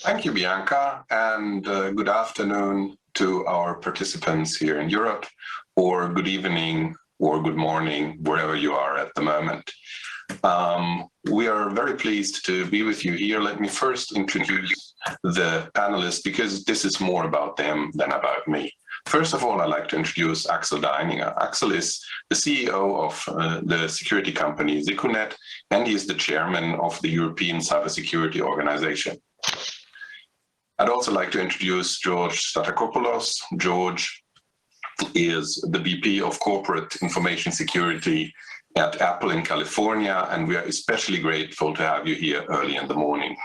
Thank you, Bianca, and good afternoon to our participants here in Europe, or good evening or good morning, wherever you are at the moment. We are very pleased to be with you here. Let me first introduce the panelists, because this is more about them than about me. First of all, I'd like to introduce Axel Deininger. Axel is the CEO of the security company Secunet, and he is the chairman of the European Cybersecurity Organization. I'd also like to introduce George Statakopoulos. George is the VP of Corporate Information Security at Apple in California, and we are especially grateful to have you here early in the morning.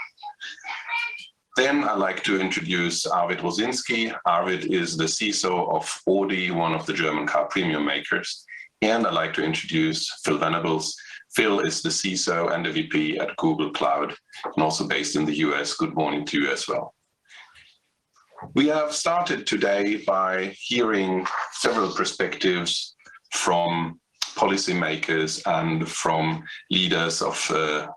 Then I'd like to introduce Arvid Rosinski. Arvid is the CISO of Audi, one of the German car premium makers. And I'd like to introduce Phil Venables. Phil is the CISO and the VP at Google Cloud, and also based in the US. Good morning to you as well. We have started today by hearing several perspectives from policymakers and from leaders of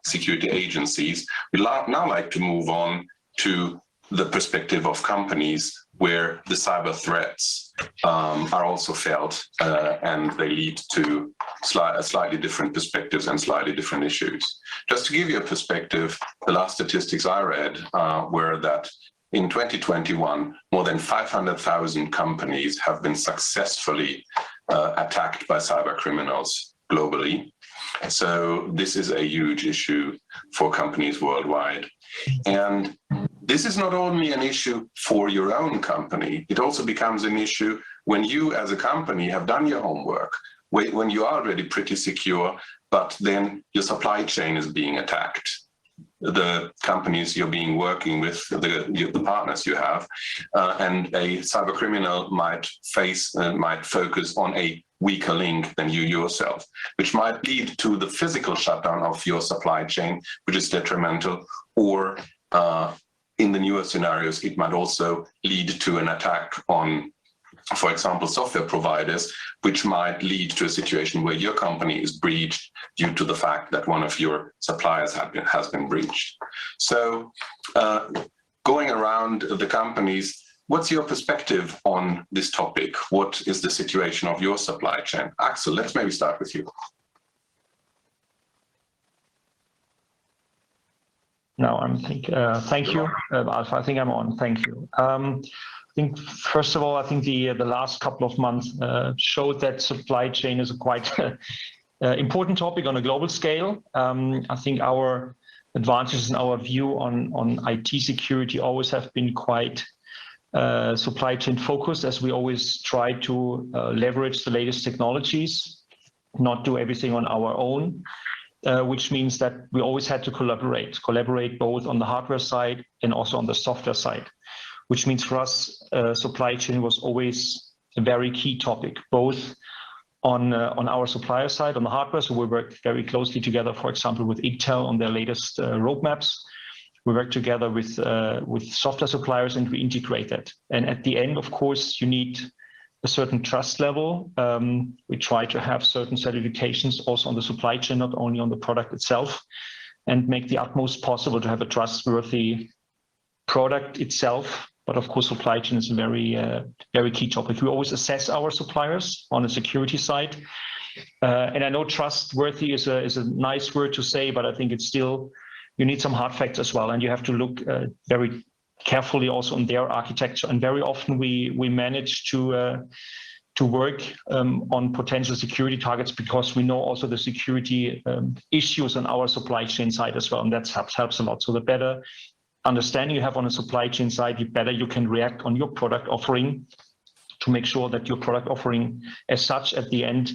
security agencies. We'd now like to move on to the perspective of companies where the cyber threats are also felt and they lead to slightly different perspectives and slightly different issues. Just to give you a perspective, the last statistics I read were that in 2021, more than 500,000 companies have been successfully attacked by cyber criminals globally. So this is a huge issue for companies worldwide. And this is not only an issue for your own company, it also becomes an issue when you as a company have done your homework, when you are already pretty secure, but then your supply chain is being attacked. The companies you're being working with, the partners you have, and a cyber criminal might focus on a weaker link than you yourself, which might lead to the physical shutdown of your supply chain, which is detrimental, or in the newer scenarios, it might also lead to an attack on, for example, software providers, which might lead to a situation where your company is breached due to the fact that one of your suppliers has been breached. So going around the companies, what's your perspective on this topic? What is the situation of your supply chain? Axel, let's maybe start with you. No, thank you, Alpha. I think I'm on. Thank you. I think, first of all, I think the last couple of months showed that supply chain is a quite important topic on a global scale. I think our advantages and our view on IT security always have been quite supply chain focused, as we always try to leverage the latest technologies, not do everything on our own. Which means that we always had to collaborate both on the hardware side and also on the software side, which means for us, supply chain was always a very key topic, both on our supplier side, on the hardware. So we work very closely together, for example, with Intel on their latest roadmaps. We work together with software suppliers and we integrate that. And at the end, of course, you need a certain trust level. We try to have certain certifications also on the supply chain, not only on the product itself, and make the utmost possible to have a trustworthy product itself. But of course, supply chain is a very key topic. We always assess our suppliers on the security side. And I know trustworthy is a nice word to say, but I think it's still, you need some hard facts as well. And you have to look very carefully also on their architecture, and very often we manage to work on potential security targets because we know also the security issues on our supply chain side as well, and that helps a lot. So the better understanding you have on a supply chain side, the better you can react on your product offering to make sure that your product offering as such at the end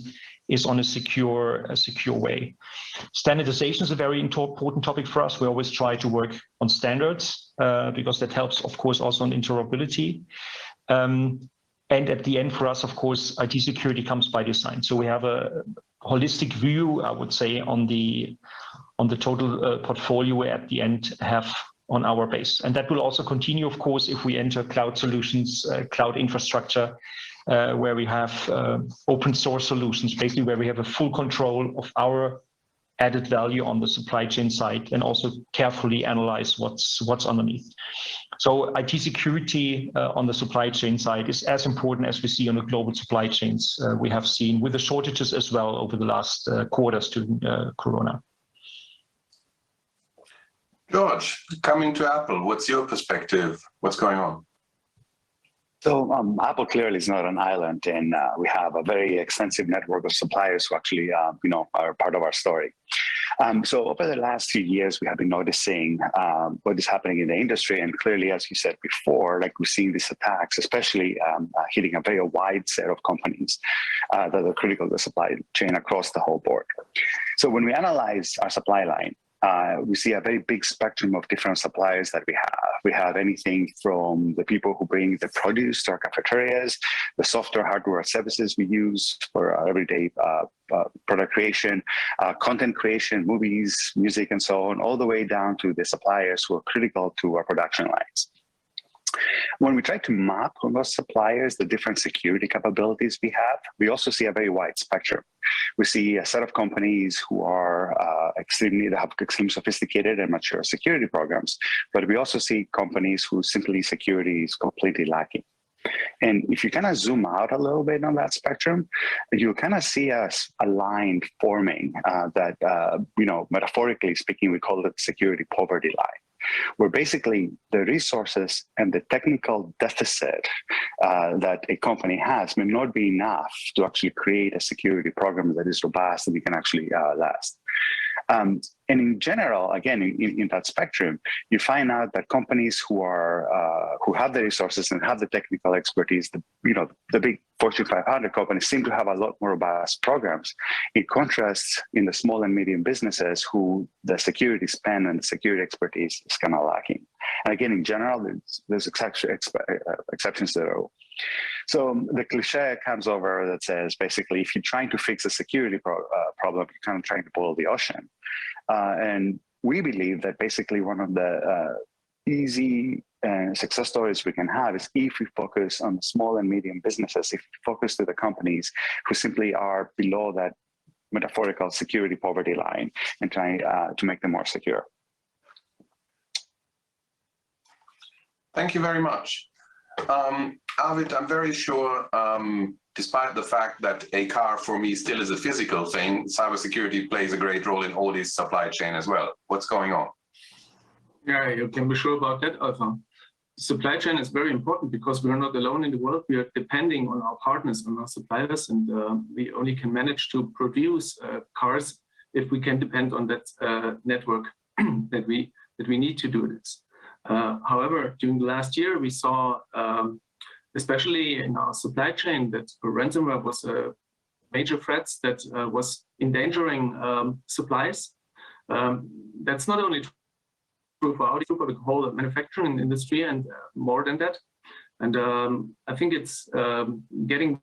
is on a secure way. Standardization is a very important topic for us. We always try to work on standards because that helps, of course, also on interoperability. And at the end, for us, of course, IT security comes by design. So we have a holistic view, I would say, on the total portfolio we at the end have on our base. And that will also continue, of course, if we enter cloud solutions, cloud infrastructure, where we have open source solutions, basically where we have a full control of our added value on the supply chain side and also carefully analyze what's underneath. So IT security on the supply chain side is as important as we see on the global supply chains we have seen with the shortages as well over the last quarters to Corona. George, coming to Apple, what's your perspective? What's going on? So Apple clearly is not an island, and we have a very extensive network of suppliers who actually, are part of our story. So over the last few years, we have been noticing what is happening in the industry, and clearly, as you said before, like we're seeing these attacks, especially hitting a very wide set of companies that are critical to the supply chain across the whole board. So when we analyze our supply line, we see a very big spectrum of different suppliers that we have. We have anything from the people who bring the produce to our cafeterias, the software, hardware, services we use for our everyday product creation, content creation, movies, music, and so on, all the way down to the suppliers who are critical to our production lines. When we try to map on those suppliers the different security capabilities we have, we also see a very wide spectrum. We see a set of companies who are have extremely sophisticated and mature security programs, but we also see companies whose simply security is completely lacking. And if you kind of zoom out a little bit on that spectrum, you kind of see a line forming that, metaphorically speaking, we call it security poverty line, where basically the resources and the technical deficit that a company has may not be enough to actually create a security program that is robust and we can actually last. And in general, again, in that spectrum, you find out that companies who have the resources and have the technical expertise, the big Fortune 500 companies seem to have a lot more robust programs. In contrast, in the small and medium businesses, who the security spend and the security expertise is kind of lacking. And again, in general, there's exceptions to the rule. So the cliche comes over that says, basically, if you're trying to fix a security problem, you're kind of trying to boil the ocean. And we believe that basically one of the easy success stories we can have is if we focus on small and medium businesses, if we focus to the companies who simply are below that metaphorical security poverty line and trying to make them more secure. Thank you very much. Arvid, I'm very sure, despite the fact that a car for me still is a physical thing, cybersecurity plays a great role in all this supply chain as well. What's going on? Yeah, you can be sure about that, Alpha. Supply chain is very important because we are not alone in the world. We are depending on our partners, on our suppliers, and we only can manage to produce cars if we can depend on that network that we need to do this. However, during the last year, we saw, especially in our supply chain, that ransomware was a major threat that was endangering supplies. That's not only true for Audi, but the whole manufacturing industry and more than that. And I think it's getting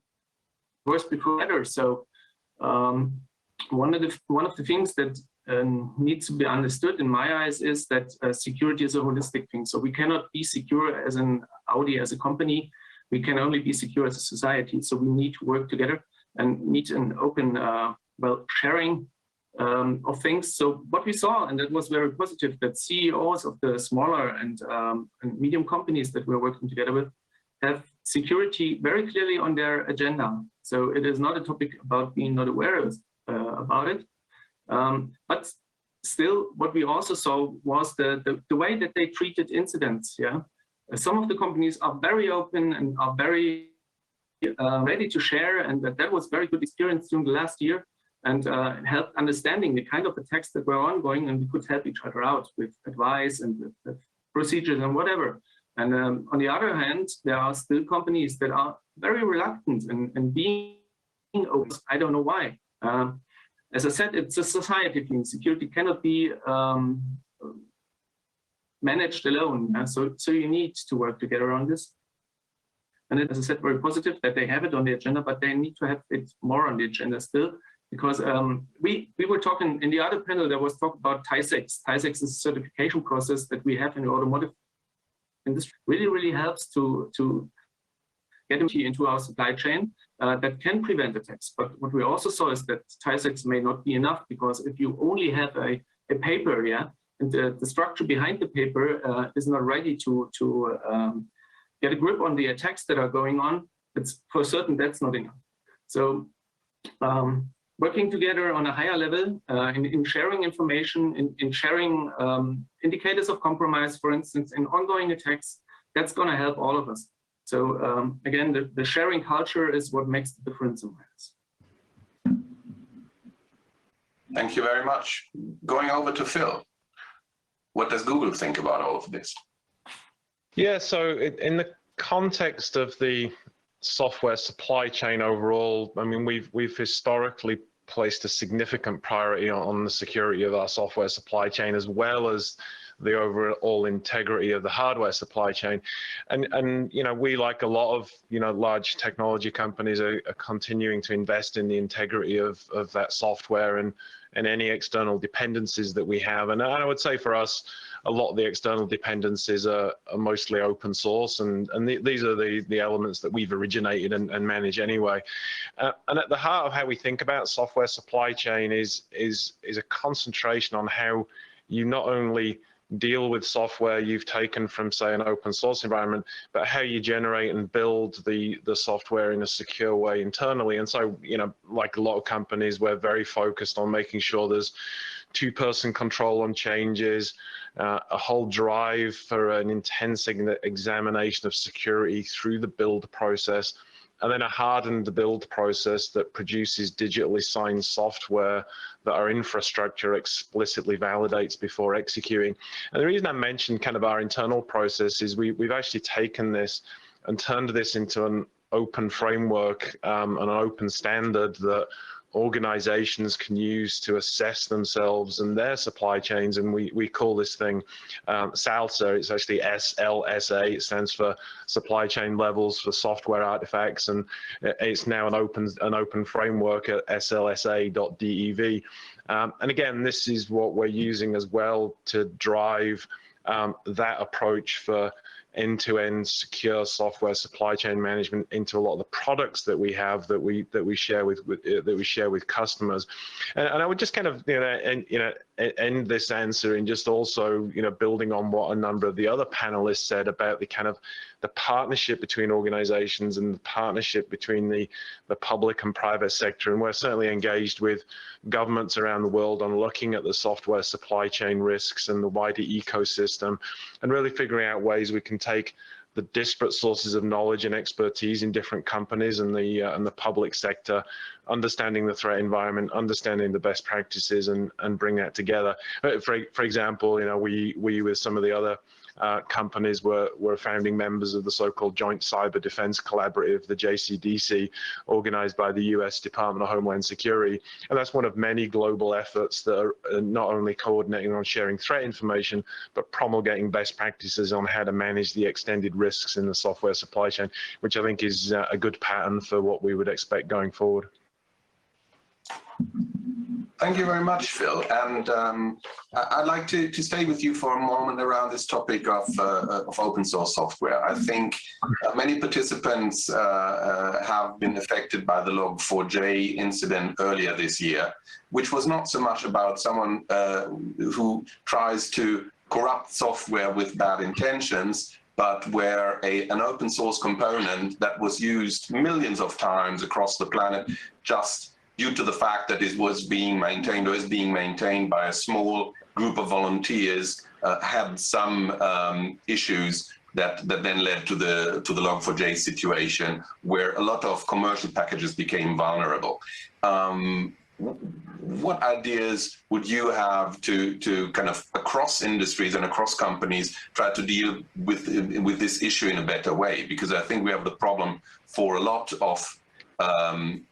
worse before better. So one of the things that needs to be understood in my eyes is that security is a holistic thing. So we cannot be secure as an Audi, as a company. We can only be secure as a society. So we need to work together and need an open, sharing of things. So what we saw, and that was very positive, that CEOs of the smaller and medium companies that we're working together with have security very clearly on their agenda. So it is not a topic about being not aware about it. But still, what we also saw was the way that they treated incidents. Yeah, some of the companies are very open and are very ready to share, and that was very good experience during the last year, and helped understanding the kind of attacks that were ongoing, and we could help each other out with advice and with procedures and whatever. And on the other hand, there are still companies that are very reluctant and being open. I don't know why. As I said, it's a society thing. Security cannot be managed alone. So you need to work together on this. And as I said, very positive that they have it on the agenda, but they need to have it more on the agenda still. Because we were talking in the other panel, there was talk about TISAX. TISAX is a certification process that we have in the automotive industry. Really helps to get into our supply chain. that can prevent attacks. But what we also saw is that TISAX may not be enough, because if you only have a paper, yeah, and the structure behind the paper is not ready to get a grip on the attacks that are going on, it's for certain that's not enough. So working together on a higher level in sharing information, in sharing indicators of compromise, for instance, in ongoing attacks, that's going to help all of us. So again, the sharing culture is what makes the difference in this. Thank you very much. Going over to Phil. What does Google think about all of this? Yeah, so in the context of the software supply chain overall, I mean, we've historically placed a significant priority on the security of our software supply chain, as well as the overall integrity of the hardware supply chain. And you know, we, like a lot of, you know, large technology companies, are continuing to invest in the integrity of that software and any external dependencies that we have. And I would say for us, a lot of the external dependencies are mostly open source, and these are the elements that we've originated and manage anyway. And at the heart of how we think about software supply chain is a concentration on how you not only deal with software you've taken from, say, an open source environment, but how you generate and build the software in a secure way internally. And so, you know, like a lot of companies, we're very focused on making sure there's two-person control on changes, a whole drive for an intense examination of security through the build process, and then a hardened build process that produces digitally signed software that our infrastructure explicitly validates before executing. And the reason I mentioned kind of our internal process is we've actually taken this and turned this into an open framework and an open standard that organizations can use to assess themselves and their supply chains. And we call this thing SALSA. It's actually SLSA. It stands for Supply Chain Levels for Software Artifacts, and it's now an open framework at slsa.dev. And again, this is what we're using as well to drive that approach for end-to-end secure software supply chain management into a lot of the products that we have that we share with customers. And I would just kind of end this answer in just also building on what a number of the other panelists said about the kind of the partnership between organizations and the partnership between the public and private sector. And we're certainly engaged with governments around the world on looking at the software supply chain risks and the wider ecosystem, and really figuring out ways we can take the disparate sources of knowledge and expertise in different companies and the public sector, understanding the threat environment, understanding the best practices, and bring that together. For example, we with some of the other companies were founding members of the so-called Joint Cyber Defense Collaborative, the JCDC, organized by the US Department of Homeland Security. And that's one of many global efforts that are not only coordinating on sharing threat information, but promulgating best practices on how to manage the extended risks in the software supply chain, which I think is a good pattern for what we would expect going forward. Thank you very much, Phil. And I'd like to stay with you for a moment around this topic of open source software. I think many participants have been affected by the Log4j incident earlier this year, which was not so much about someone who tries to corrupt software with bad intentions, but where an open source component that was used millions of times across the planet just due to the fact that it was being maintained or is being maintained by a small group of volunteers, had some issues that then led to the Log4j situation, where a lot of commercial packages became vulnerable. What ideas would you have to kind of across industries and across companies try to deal with this issue in a better way? Because I think we have the problem for a lot of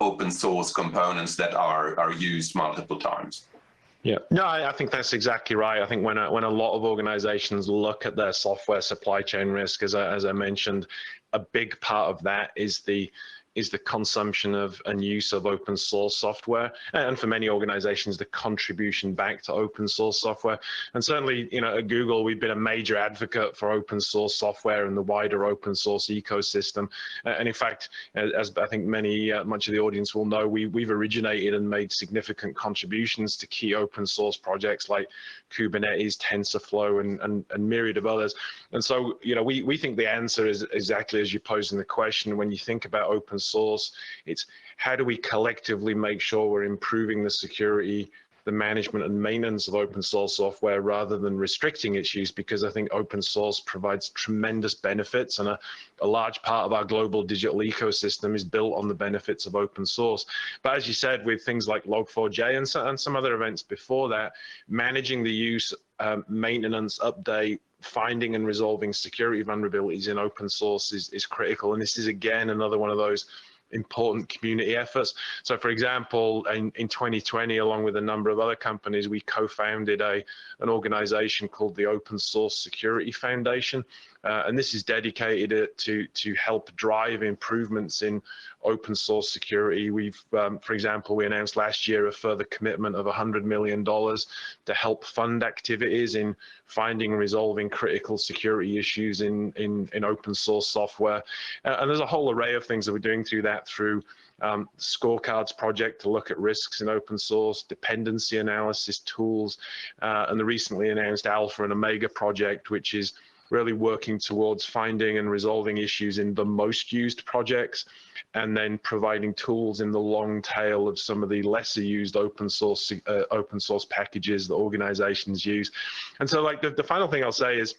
open source components that are used multiple times. Yeah, no, I think that's exactly right. I think when a lot of organizations look at their software supply chain risk, as I mentioned, a big part of that is the is the consumption of and use of open source software, and for many organizations, the contribution back to open source software. And certainly, at Google, we've been a major advocate for open source software and the wider open source ecosystem. And in fact, as I think much of the audience will know, we've originated and made significant contributions to key open source projects like Kubernetes, TensorFlow, and myriad of others. And so, we think the answer is exactly as you posed in the question. When you think about open source, it's how do we collectively make sure we're improving the security, the management and maintenance of open source software rather than restricting its use, because I think open source provides tremendous benefits, and a large part of our global digital ecosystem is built on the benefits of open source. But as you said, with things like Log4j and some other events before that, managing the use, maintenance, update, finding and resolving security vulnerabilities in open source is critical. And this is, again, another one of those important community efforts. So for example, in 2020, along with a number of other companies, we co-founded an organization called the Open Source Security Foundation. And this is dedicated to help drive improvements in open source security. We've, for example, we announced last year a further commitment of $100 million to help fund activities in finding and resolving critical security issues in open source software. And there's a whole array of things that we're doing through that, through Scorecards project to look at risks in open source, dependency analysis tools, and the recently announced Alpha and Omega project, which is really working towards finding and resolving issues in the most used projects, and then providing tools in the long tail of some of the lesser used open source packages that organizations use. And so, like, the final thing I'll say is,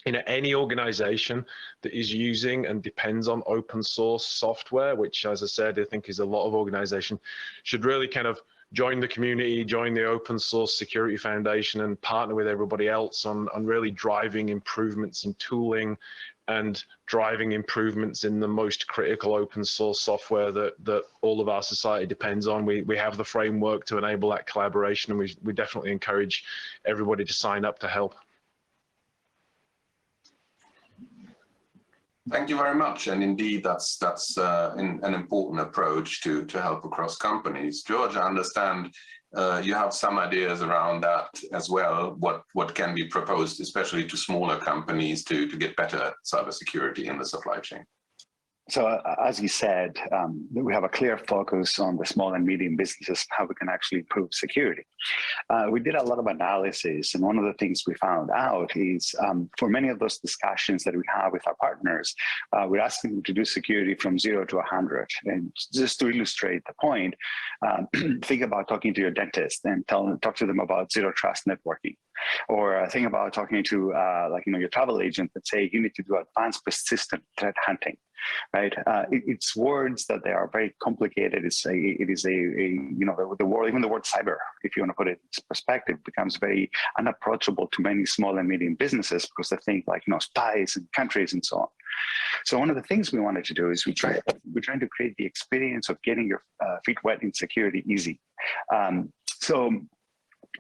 any organization that is using and depends on open source software, which, as I said, I think is a lot of organizations, should really kind of join the community, join the Open Source Security Foundation, and partner with everybody else on really driving improvements in tooling and driving improvements in the most critical open source software that all of our society depends on. We have the framework to enable that collaboration, and we definitely encourage everybody to sign up to help. Thank you very much, and indeed, that's an important approach to help across companies. George, I understand you have some ideas around that as well. What can be proposed, especially to smaller companies, to get better at cybersecurity in the supply chain? So as you said, we have a clear focus on the small and medium businesses, how we can actually improve security. We did a lot of analysis, and one of the things we found out is for many of those discussions that we have with our partners, we're asking them to do security from 0 to 100. And just to illustrate the point, think about talking to your dentist and talk to them about zero trust networking. Or think about talking to your travel agent and say you need to do advanced persistent threat hunting. Right? It's words that they are very complicated. It is the word, even the word cyber, if you want to put it in perspective, becomes very unapproachable to many small and medium businesses because they think like, spies and countries and so on. So one of the things we wanted to do is we're trying to create the experience of getting your feet wet in security easy. So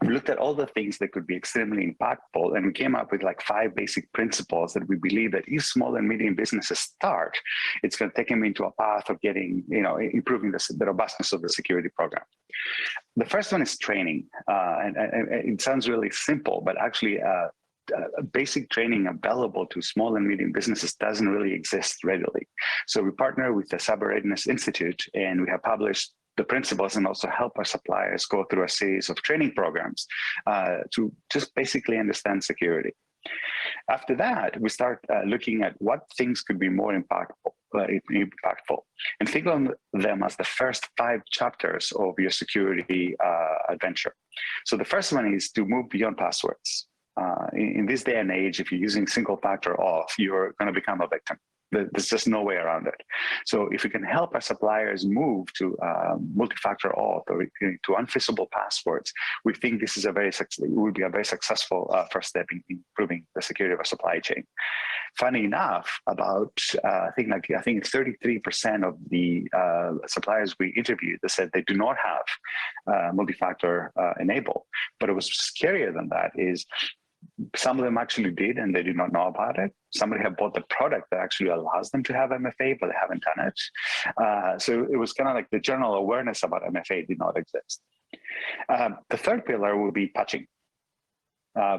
we looked at all the things that could be extremely impactful, and we came up with like 5 basic principles that we believe that if small and medium businesses start, it's going to take them into a path of getting, improving the robustness of the security program. The first one is training, and it sounds really simple, but actually basic training available to small and medium businesses doesn't really exist readily. So we partner with the Cyber Readiness Institute, and we have published the principles and also help our suppliers go through a series of training programs to just basically understand security. After that, we start looking at what things could be more impactful, and think of them as the first 5 chapters of your security adventure. So the first one is to move beyond passwords. In this day and age, if you're using single factor auth, you're going to become a victim. There's just no way around it. So if we can help our suppliers move to multi-factor auth or to unfixable passwords, we think this is would be a very successful first step in improving the security of our supply chain. Funny enough, about I think it's 33% of the suppliers we interviewed that said they do not have multi-factor enabled. But it was scarier than that is Some of them actually did, and they did not know about it. Somebody had bought the product that actually allows them to have MFA, but they haven't done it. So it was kind of like the general awareness about MFA did not exist. The third pillar will be patching.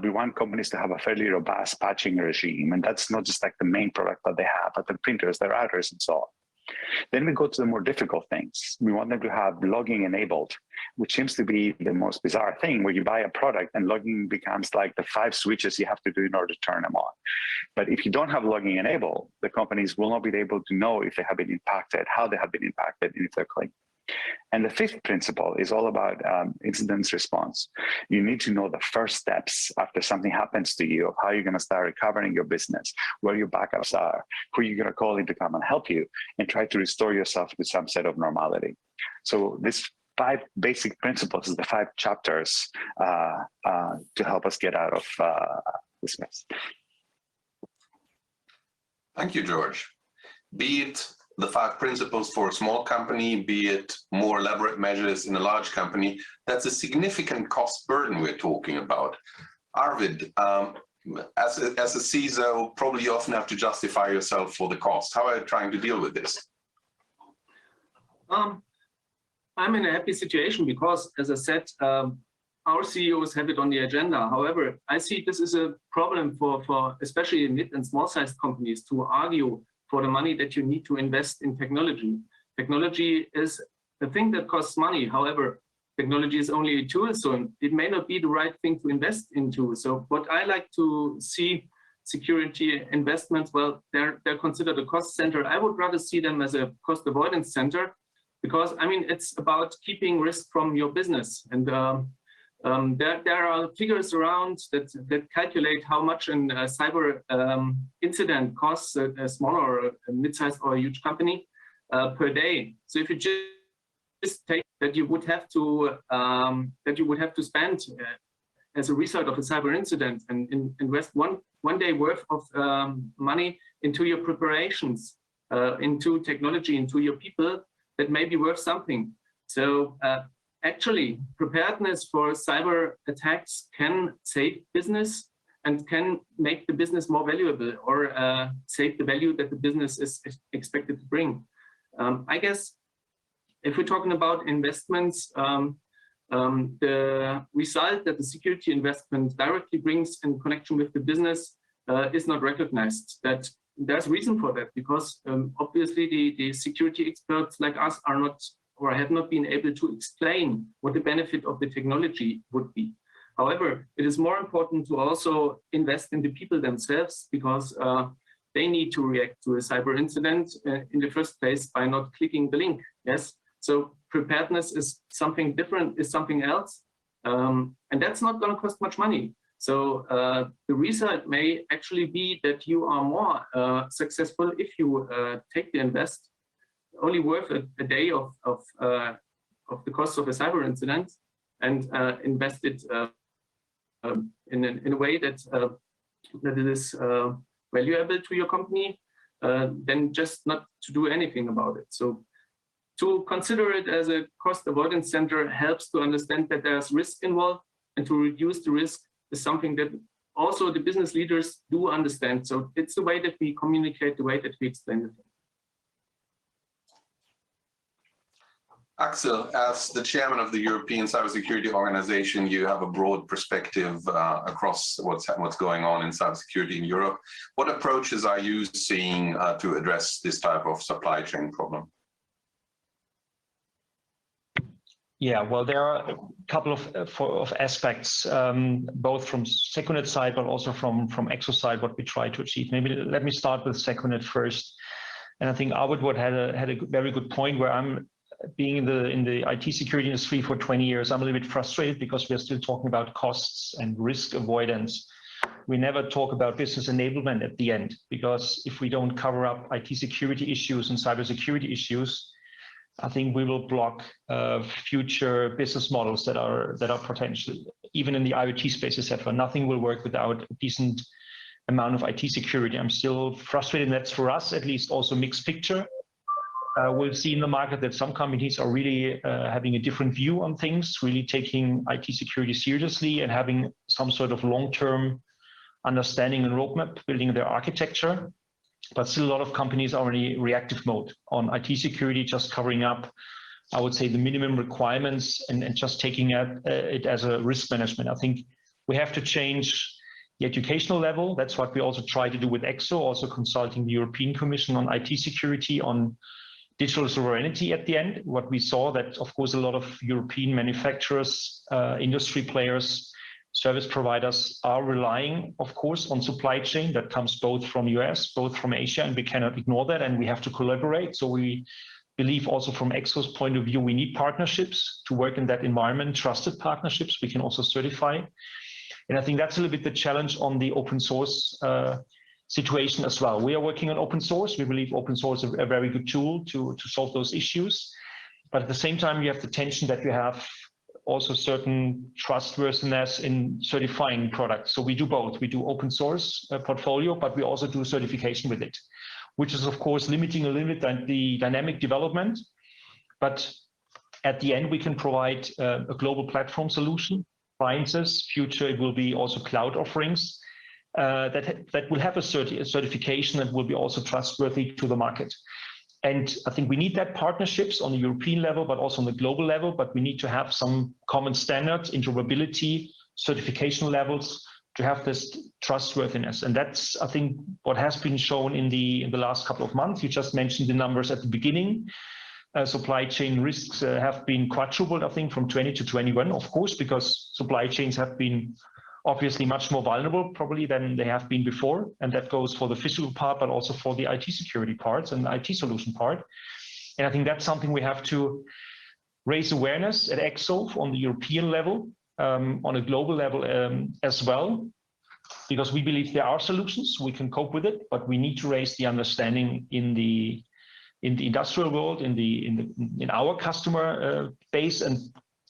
We want companies to have a fairly robust patching regime, and that's not just like the main product that they have, but the printers, their routers, and so on. Then we go to the more difficult things. We want them to have logging enabled, which seems to be the most bizarre thing, where you buy a product and logging becomes like the 5 switches you have to do in order to turn them on. But if you don't have logging enabled, the companies will not be able to know if they have been impacted, how they have been impacted, and if they're clean. And the fifth principle is all about incident response. You need to know the first steps after something happens to you, of how you're going to start recovering your business, where your backups are, who you're going to call in to come and help you, and try to restore yourself to some set of normality. So this 5 basic principles is the 5 chapters to help us get out of this mess. Thank you, George. Be it the 5 principles for a small company, be it more elaborate measures in a large company, that's a significant cost burden we're talking about. Arvid, as a CISO, probably you often have to justify yourself for the cost. How are you trying to deal with this? I'm in a happy situation because, as I said, our CEOs have it on the agenda. However, I see this is a problem for especially mid and small-sized companies to argue for the money that you need to invest in technology. Technology is a thing that costs money. However, technology is only a tool, so it may not be the right thing to invest into. So what I like to see security investments, well, they're considered a cost center. I would rather see them as a cost avoidance center, because I mean, it's about keeping risk from your business. And there are figures around that calculate how much a cyber incident costs a small or a mid-sized or a huge company per day. So if you just take that you would have to spend as a result of a cyber incident and invest one day worth of money into your preparations, into technology, into your people, that may be worth something. So actually, preparedness for cyber attacks can save business and can make the business more valuable, or save the value that the business is expected to bring. I guess if we're talking about investments, the result that the security investment directly brings in connection with the business is not recognized. That there's reason for that, because obviously the security experts like us are not, or have not been able to explain what the benefit of the technology would be. However, it is more important to also invest in the people themselves, because they need to react to a cyber incident in the first place by not clicking the link. Yes, so preparedness is something different, is something else, and that's not going to cost much money. So the result may actually be that you are more successful if you take the invest, only worth a day of the cost of a cyber incident, and invest it in a way that it is valuable to your company, then just not to do anything about it. So to consider it as a cost avoidance center helps to understand that there's risk involved, and to reduce the risk is something that also the business leaders do understand. So it's the way that we communicate, the way that we explain it. Axel, as the chairman of the European Cybersecurity Organization, you have a broad perspective across what's going on in cybersecurity in Europe. What approaches are you seeing to address this type of supply chain problem? Yeah, well, there are a couple of aspects, both from Secunet side, but also from Exo side, what we try to achieve. Maybe let me start with Secunet first. And I think Arvid had a very good point, where I'm being in the IT security industry for 20 years. I'm a little bit frustrated because we're still talking about costs and risk avoidance. We never talk about business enablement at the end, because if we don't cover up IT security issues and cybersecurity issues, I think we will block future business models that are potential, even in the IoT space, etc. Nothing will work without a decent amount of IT security. I'm still frustrated, and that's for us at least also a mixed picture. We'll see in the market that some companies are really having a different view on things, really taking IT security seriously and having some sort of long-term understanding and roadmap, building their architecture. But still a lot of companies are already reactive mode on IT security, just covering up, I would say, the minimum requirements and just taking it as a risk management. I think we have to change the educational level. That's what we also try to do with EXO, also consulting the European Commission on IT security, on digital sovereignty at the end. What we saw that, of course, a lot of European manufacturers, industry players, service providers are relying, of course, on supply chain that comes both from US, both from Asia, and we cannot ignore that, and we have to collaborate. So we believe also from EXO's point of view, we need partnerships to work in that environment, trusted partnerships we can also certify. And I think that's a little bit the challenge on the open source situation as well. We are working on open source. We believe open source is a very good tool to solve those issues. But at the same time, you have the tension that you have also certain trustworthiness in certifying products. So we do both. We do open source portfolio, but we also do certification with it, which is, of course, limiting a little bit the dynamic development. But at the end, we can provide a global platform solution. Appliances, future, it will be also cloud offerings that will have a certification that will be also trustworthy to the market. And I think we need that partnerships on the European level, but also on the global level, but we need to have some common standards, interoperability, certification levels to have this trustworthiness. And that's, I think, what has been shown in the last couple of months. You just mentioned the numbers at the beginning. Supply chain risks have been quadrupled, I think, from 20 to 21, of course, because supply chains have been obviously much more vulnerable probably than they have been before. And that goes for the physical part, but also for the IT security parts and the IT solution part. And I think that's something we have to raise awareness at EXO on the European level, on a global level as well, because we believe there are solutions, we can cope with it, but we need to raise the understanding in the industrial world, in our customer base. And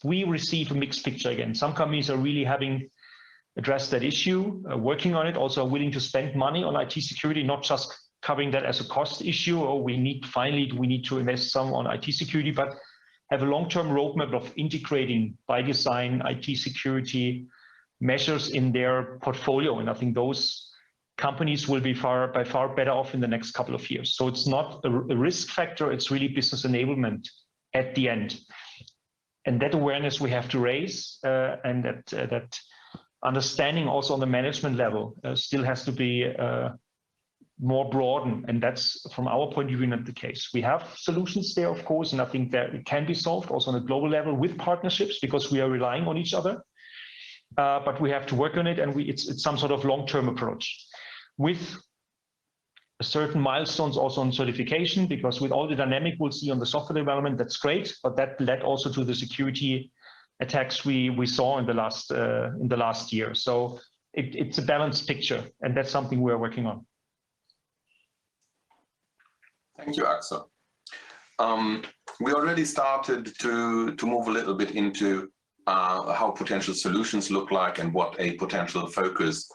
we receive a mixed picture again. Some companies are really having addressed that issue, working on it, also willing to spend money on IT security, not just covering that as a cost issue, or we need to invest some on IT security, but have a long-term roadmap of integrating by design IT security measures in their portfolio. And I think those companies will be by far better off in the next couple of years. So it's not a risk factor, it's really business enablement at the end. And that awareness we have to raise, and that understanding also on the management level still has to be more broadened. And that's, from our point of view, not the case. We have solutions there, of course, and I think that it can be solved also on a global level with partnerships because we are relying on each other. But we have to work on it, and it's some sort of long-term approach with certain milestones also on certification, because with all the dynamic we'll see on the software development, that's great, but that led also to the security attacks we saw in the last year. So it's a balanced picture, and that's something we're working on. Thank you, Axel. We already started to move a little bit into how potential solutions look like and what a potential focus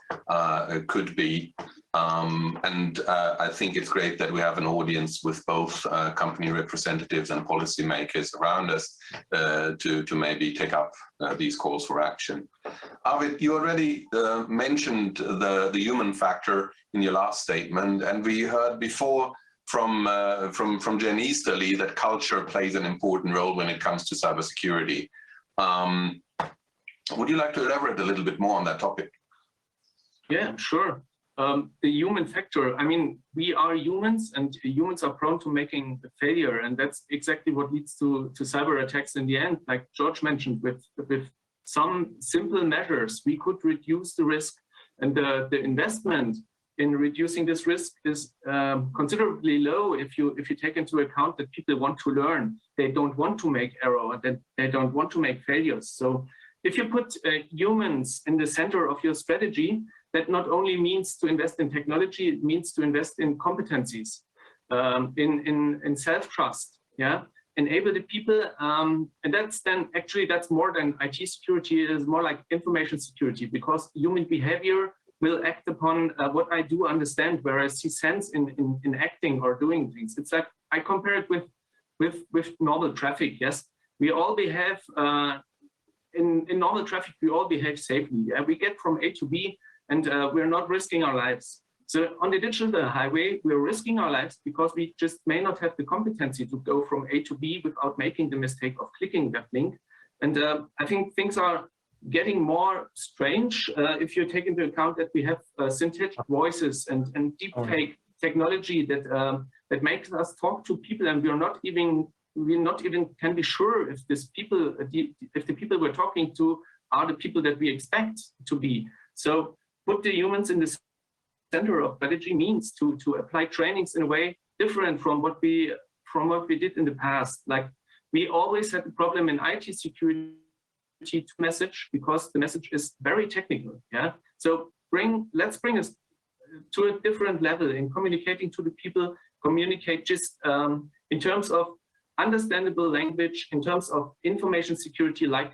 could be. And I think it's great that we have an audience with both company representatives and policymakers around us to maybe take up these calls for action. Arvid, you already mentioned the human factor in your last statement, and we heard before from Jen Easterly that culture plays an important role when it comes to cybersecurity. Would you like to elaborate a little bit more on that topic? Yeah, sure. The human factor, I mean, we are humans, and humans are prone to making a failure, and that's exactly what leads to cyber attacks in the end. Like George mentioned, with some simple measures, we could reduce the risk, and the investment in reducing this risk is considerably low if you take into account that people want to learn, they don't want to make error, that they don't want to make failures. So if you put humans in the center of your strategy, that not only means to invest in technology, it means to invest in competencies, in self-trust, yeah, enable the people, and that's more than IT security, it is more like information security, because human behavior will act upon what I do understand, where I see sense in acting or doing things. It's like, I compare it with normal traffic, yes. We all behave, in normal traffic, we all behave safely. We get from A to B, and we're not risking our lives. So on the digital highway, we're risking our lives because we just may not have the competency to go from A to B without making the mistake of clicking that link. And I think things are getting more strange if you take into account that we have synthetic voices and deepfake technology that makes us talk to people, and we're not even can be sure if the people we're talking to are the people that we expect to be. So put the humans in the center of strategy means to apply trainings in a way different from what we did in the past. Like we always had the problem in IT security to message because the message is very technical. Yeah. So let's bring us to a different level in communicating to the people. Communicate just in terms of understandable language, in terms of information security, like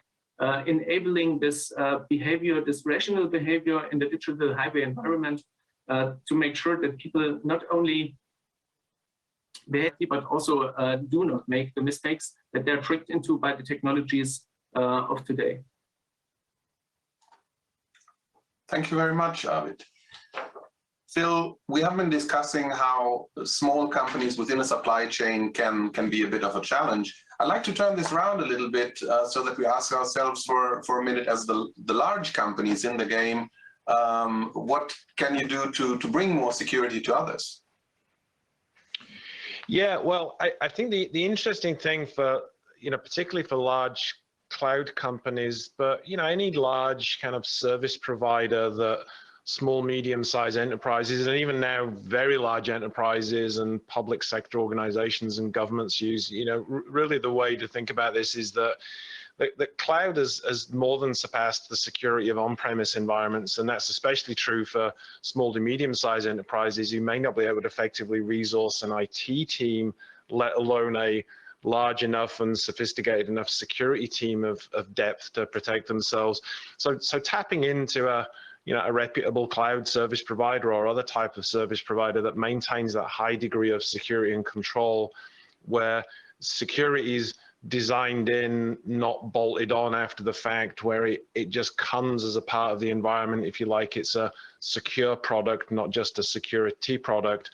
enabling this behavior, this rational behavior in the digital highway environment. To make sure that people not only behave, but also do not make the mistakes that they're tricked into by the technologies of today. Thank you very much, Arvid. Phil, we have been discussing how small companies within a supply chain can be a bit of a challenge. I'd like to turn this around a little bit so that we ask ourselves for a minute, as the large companies in the game, what can you do to bring more security to others? Yeah, well, I think the interesting thing for, particularly for large cloud companies, but, any large kind of service provider that small, medium-sized enterprises, and even now very large enterprises and public sector organizations and governments use, really the way to think about this is that the cloud has more than surpassed the security of on-premise environments, and that's especially true for small to medium-sized enterprises who may not be able to effectively resource an IT team, let alone a large enough and sophisticated enough security team of depth to protect themselves. So tapping into a reputable cloud service provider or other type of service provider that maintains that high degree of security and control, where security is designed in, not bolted on after the fact, where it just comes as a part of the environment, if you like. It's a secure product, not just a security product.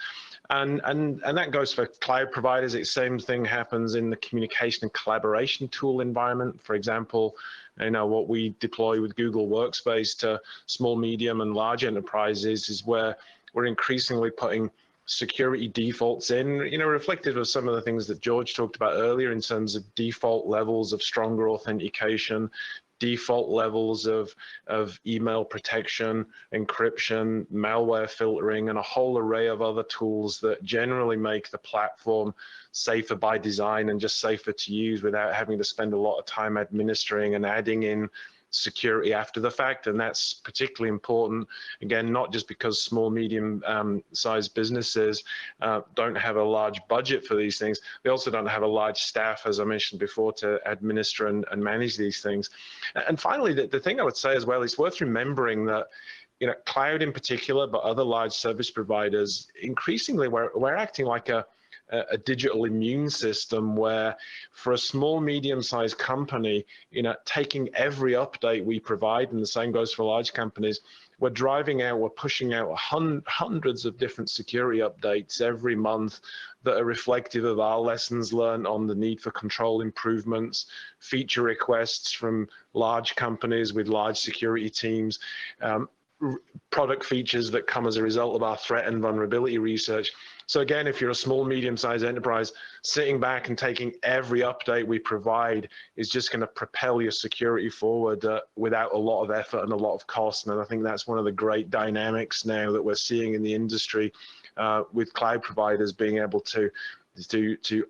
And that goes for cloud providers. The same thing happens in the communication and collaboration tool environment. For example, what we deploy with Google Workspace to small, medium, and large enterprises is where we're increasingly putting security defaults in, reflective of some of the things that George talked about earlier in terms of default levels of stronger authentication, default levels of email protection, encryption, malware filtering, and a whole array of other tools that generally make the platform safer by design and just safer to use without having to spend a lot of time administering and adding in security after the fact. And that's particularly important, again, not just because small, medium sized businesses don't have a large budget for these things, they also don't have a large staff, as I mentioned before, to administer and manage these things. And finally, the thing I would say as well, it's worth remembering that cloud in particular, but other large service providers, increasingly we're acting like a digital immune system, where for a small, medium-sized company, taking every update we provide, and the same goes for large companies, we're pushing out hundreds of different security updates every month that are reflective of our lessons learned on the need for control improvements, feature requests from large companies with large security teams, product features that come as a result of our threat and vulnerability research. So again, if you're a small, medium-sized enterprise, sitting back and taking every update we provide is just going to propel your security forward without a lot of effort and a lot of cost. And I think that's one of the great dynamics now that we're seeing in the industry with cloud providers being able to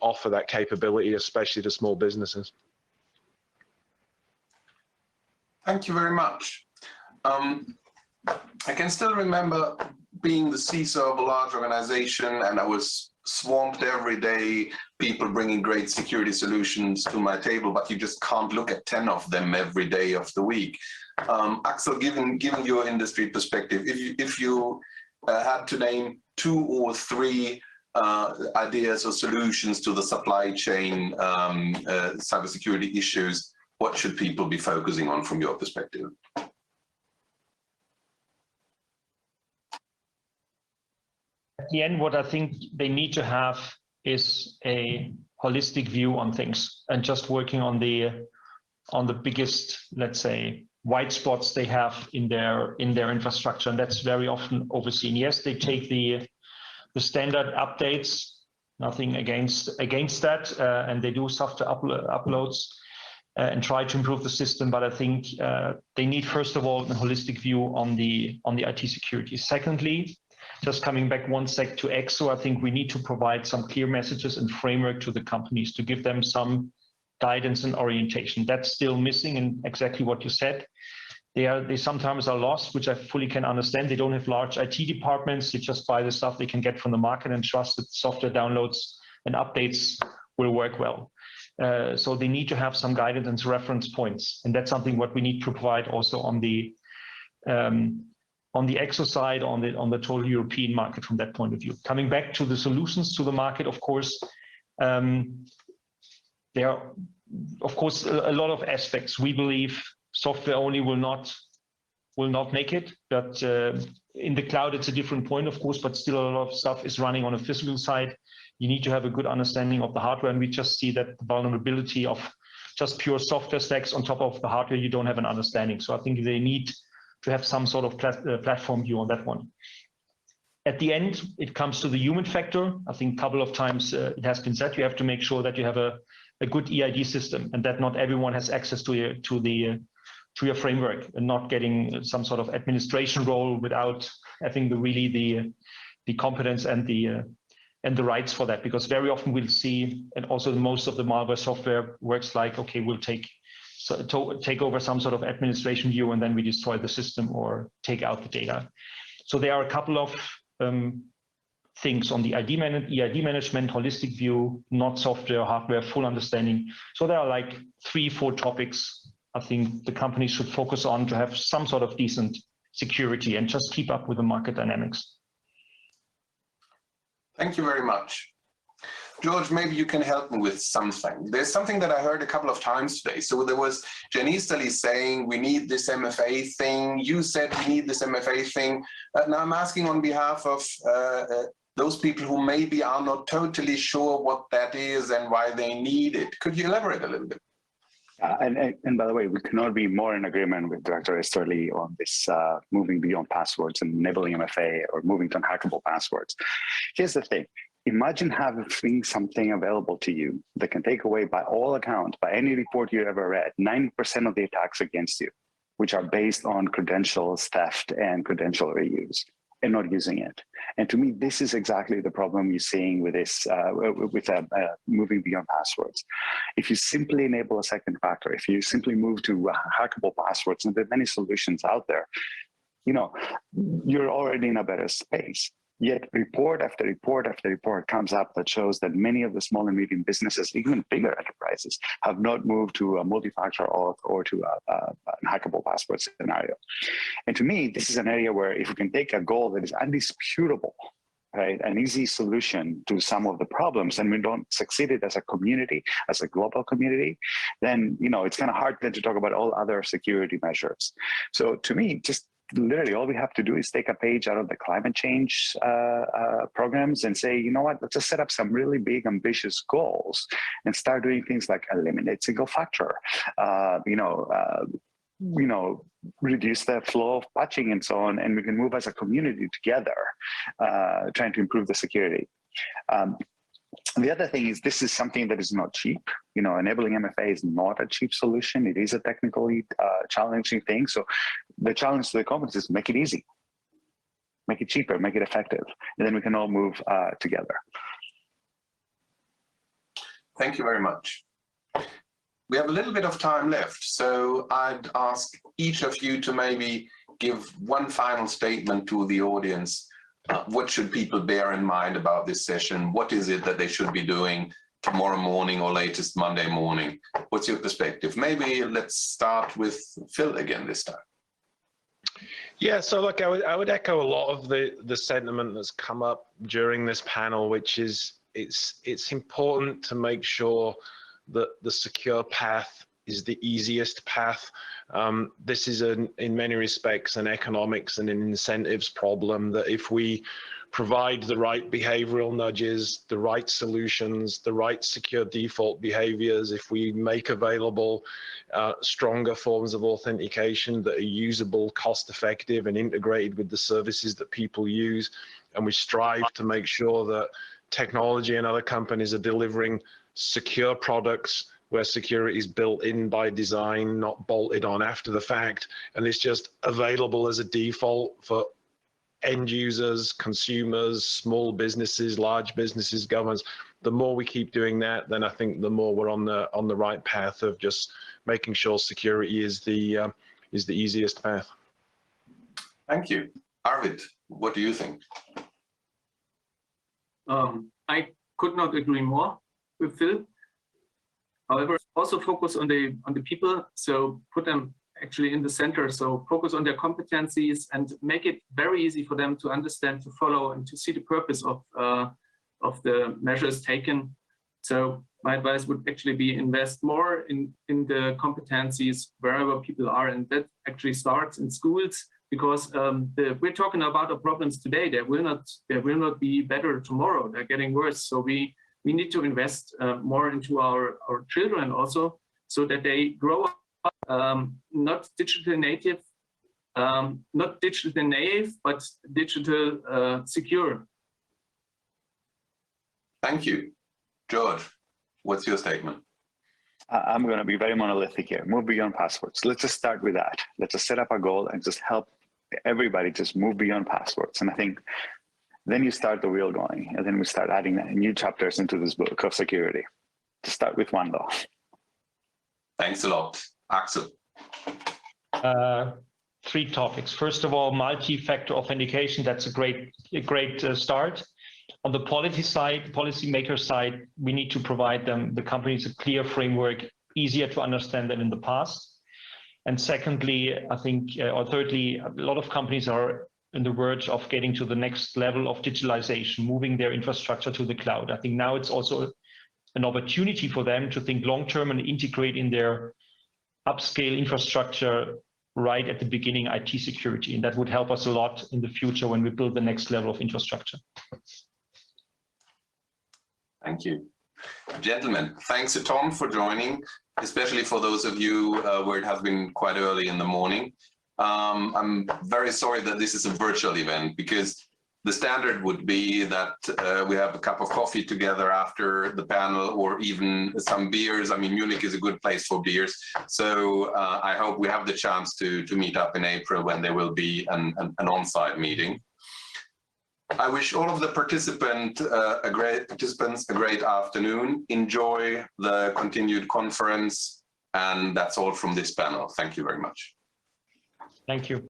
offer that capability, especially to small businesses. Thank you very much. I can still remember being the CISO of a large organization, and I was swamped every day, people bringing great security solutions to my table, but you just can't look at 10 of them every day of the week. Axel, given your industry perspective, if you had to name 2 or 3 ideas or solutions to the supply chain cybersecurity issues, what should people be focusing on from your perspective? the end, what I think they need to have is a holistic view on things, and just working on the biggest, let's say, white spots they have in their infrastructure, and that's very often overseen. Yes, they take the standard updates, nothing against that, and they do software uploads and try to improve the system. But I think they need, first of all, a holistic view on the IT security. Secondly, just coming back one sec to EXO, I think we need to provide some clear messages and framework to the companies to give them some guidance and orientation. That's still missing, and exactly what you said. They sometimes are lost, which I fully can understand. They don't have large IT departments. They just buy the stuff they can get from the market and trust that software downloads and updates will work well. So they need to have some guidance and reference points, and that's something what we need to provide also on the EXO side, on the total European market from that point of view. Coming back to the solutions to the market, of course, there are, of course, a lot of aspects. We believe software only will not make it, but in the cloud it's a different point, of course, but still a lot of stuff is running on a physical side. You need to have a good understanding of the hardware, and we just see that the vulnerability of just pure software stacks on top of the hardware, you don't have an understanding. So I think they need to have some sort of platform view on that one. At the end, it comes to the human factor. I think a couple of times it has been said, you have to make sure that you have a good EID system, and that not everyone has access to your framework, and not getting some sort of administration role without having the competence and the rights for that. Because very often we'll see, and also most of the malware software works like, okay, we'll take over some sort of administration view, and then we destroy the system or take out the data. So there are a couple of things on the EID management, holistic view, not software, hardware, full understanding. So there are like 3-4 topics I think the company should focus on to have some sort of decent security and just keep up with the market dynamics. Thank you very much. George, maybe you can help me with something. There's something that I heard a couple of times today. So there was Jen Easterly saying, we need this MFA thing. You said we need this MFA thing. Now I'm asking on behalf of those people who maybe are not totally sure what that is and why they need it. Could you elaborate a little bit? And by the way, we could not be more in agreement with Director Easterly on this moving beyond passwords and enabling MFA or moving to unhackable passwords. Here's the thing. Imagine having something available to you that can take away, by all accounts, by any report you ever read, 90% of the attacks against you, which are based on credentials theft and credential reuse, and not using it. And to me, this is exactly the problem you're seeing with this, moving beyond passwords. If you simply enable a second factor, if you simply move to hackable passwords, and there are many solutions out there, you're already in a better space. Yet report after report after report comes up that shows that many of the small and medium businesses, even bigger enterprises, have not moved to a multi-factor auth or to a hackable password scenario. And to me, this is an area where if we can take a goal that is undisputable, right, an easy solution to some of the problems, and we don't succeed it as a community, as a global community, then it's kind of hard then to talk about all other security measures. So to me, just literally all we have to do is take a page out of the climate change programs and say, you know what, let's just set up some really big, ambitious goals and start doing things like eliminate single factor, reduce the flow of patching and so on, and we can move as a community together, trying to improve the security. The other thing is, this is something that is not cheap. Enabling MFA is not a cheap solution. It is a technically challenging thing. So the challenge to the companies is make it easy, make it cheaper, make it effective, and then we can all move together. Thank you very much. We have a little bit of time left, so I'd ask each of you to maybe give one final statement to the audience. What should people bear in mind about this session? What is it that they should be doing tomorrow morning or latest Monday morning? What's your perspective? Maybe let's start with Phil again this time. Yeah, so look, I would echo a lot of the sentiment that's come up during this panel, which is it's important to make sure that the secure path is the easiest path. This is in many respects an economics and an incentives problem, that if we provide the right behavioral nudges, the right solutions, the right secure default behaviors, if we make available stronger forms of authentication that are usable, cost effective, and integrated with the services that people use, and we strive to make sure that technology and other companies are delivering secure products where security is built in by design, not bolted on after the fact, and it's just available as a default for end users, consumers, small businesses, large businesses, governments. The more we keep doing that, then I think the more we're on the right path of just making sure security is the easiest path. Thank you. Arvid, what do you think? I could not agree more with Phil. However, also focus on the people, so put them actually in the center. So focus on their competencies and make it very easy for them to understand, to follow, and to see the purpose of the measures taken. So my advice would actually be invest more in the competencies wherever people are, and that actually starts in schools, because we're talking about the problems today. They will not be better tomorrow. They're getting worse. So we need to invest more into our children also, so that they grow up not digital native, not digital naive, but digital secure. Thank you. George, what's your statement? I'm going to be very monolithic here. Move beyond passwords. Let's just start with that. Let's just set up a goal and just help everybody just move beyond passwords. And I think then you start the wheel going, and then we start adding new chapters into this book of security. To start with one though. Thanks a lot. Axel. 3 topics. First of all, multi-factor authentication. That's a great start. On the policymaker side, we need to provide the companies a clear framework, easier to understand than in the past. And secondly, I think, or thirdly, a lot of companies are on the verge of getting to the next level of digitalization, moving their infrastructure to the cloud. I think now it's also an opportunity for them to think long-term and integrate in their upscale infrastructure right at the beginning IT security. And that would help us a lot in the future when we build the next level of infrastructure. Thank you. Gentlemen, thanks to Tom for joining, especially for those of you where it has been quite early in the morning. I'm very sorry that this is a virtual event, because the standard would be that we have a cup of coffee together after the panel, or even some beers. I mean, Munich is a good place for beers. So I hope we have the chance to meet up in April when there will be an on-site meeting. I wish all of the participants a great afternoon. Enjoy the continued conference. And that's all from this panel. Thank you very much. Thank you.